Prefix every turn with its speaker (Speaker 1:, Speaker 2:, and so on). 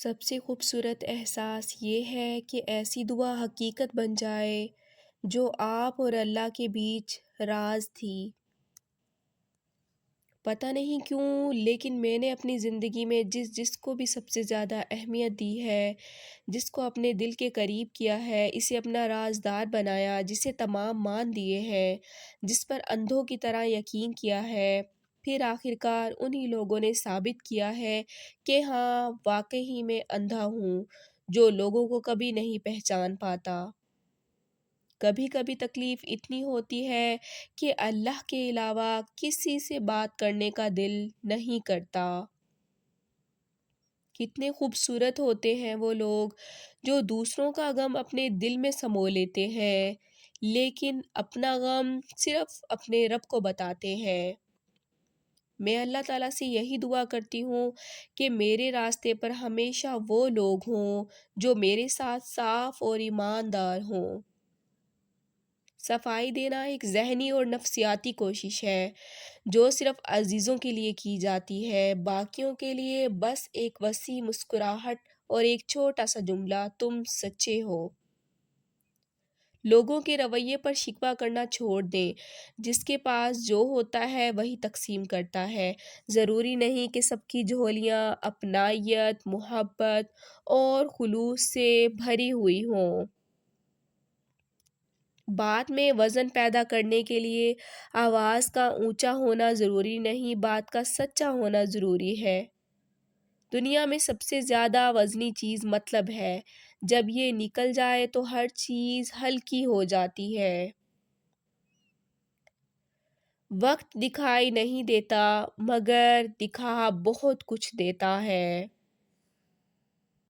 Speaker 1: سب سے خوبصورت احساس یہ ہے کہ ایسی دعا حقیقت بن جائے جو آپ اور اللہ کے بیچ راز تھی۔ پتہ نہیں کیوں لیکن میں نے اپنی زندگی میں جس کو بھی سب سے زیادہ اہمیت دی ہے، جس کو اپنے دل کے قریب کیا ہے، اسے اپنا رازدار بنایا، جسے تمام مان دیے ہیں، جس پر اندھوں کی طرح یقین کیا ہے، پھر آخرکار انہی لوگوں نے ثابت کیا ہے کہ ہاں واقعی میں اندھا ہوں، جو لوگوں کو کبھی نہیں پہچان پاتا۔ کبھی کبھی تکلیف اتنی ہوتی ہے کہ اللہ کے علاوہ کسی سے بات کرنے کا دل نہیں کرتا۔ کتنے خوبصورت ہوتے ہیں وہ لوگ جو دوسروں کا غم اپنے دل میں سمو لیتے ہیں، لیکن اپنا غم صرف اپنے رب کو بتاتے ہیں۔ میں اللہ تعالیٰ سے یہی دعا کرتی ہوں کہ میرے راستے پر ہمیشہ وہ لوگ ہوں جو میرے ساتھ صاف اور ایماندار ہوں۔ صفائی دینا ایک ذہنی اور نفسیاتی کوشش ہے جو صرف عزیزوں کے لیے کی جاتی ہے، باقیوں کے لیے بس ایک وسیع مسکراہٹ اور ایک چھوٹا سا جملہ تم سچے ہو۔ لوگوں کے رویے پر شکوہ کرنا چھوڑ دیں، جس کے پاس جو ہوتا ہے وہی تقسیم کرتا ہے۔ ضروری نہیں کہ سب کی جھولیاں اپنائیت، محبت اور خلوص سے بھری ہوئی ہوں۔ بات میں وزن پیدا کرنے کے لیے آواز کا اونچا ہونا ضروری نہیں، بات کا سچا ہونا ضروری ہے۔ دنیا میں سب سے زیادہ وزنی چیز مطلب ہے، جب یہ نکل جائے تو ہر چیز ہلکی ہو جاتی ہے۔ وقت دکھائی نہیں دیتا مگر دکھا بہت کچھ دیتا ہے۔